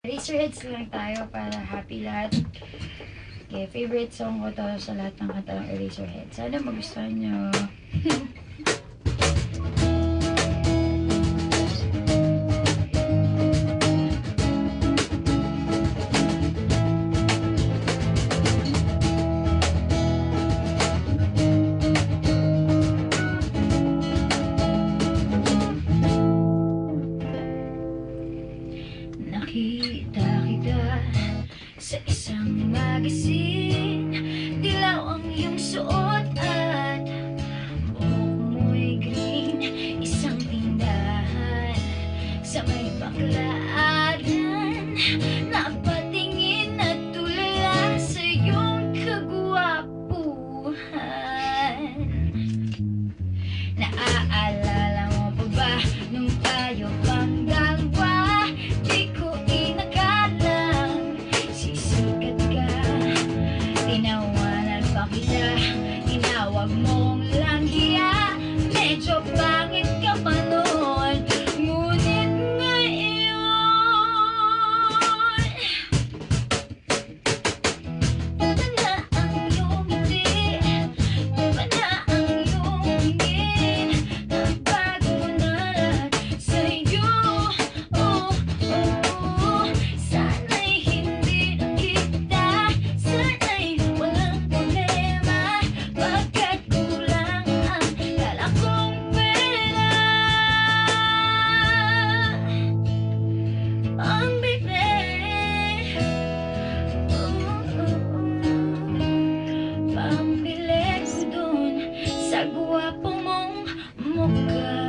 Eraserheads lang tayo para happy lahat. Okay, favorite song ko to sa lahat ng kanta ng Eraserheads. Sana magustuhan nyo. Nakita kita sa isang magazine, dilaw ang iyong suot at buhok mo'y green. Isang tindahan sa may baklaran, napatingin at tulala sa iyong kagwapuhan. Naaalala mo pa ba nung tayo pang dalawa? Di ko inakalang sisikat ka. Tinawanan pa kita, tinawag mong langhiya. Medyo pangit ka pa noon, ngunit ngayon iba na ang iyong ngiti, iba na ang iyong tingin. Nagbago na lahat sa'yo. Oh, oh, sana'y hindi na kita, sana'y walang problema, pagkat kulang ang dala kong pera. Ang bilis, pambili ko dun sa gwapo mong mukha.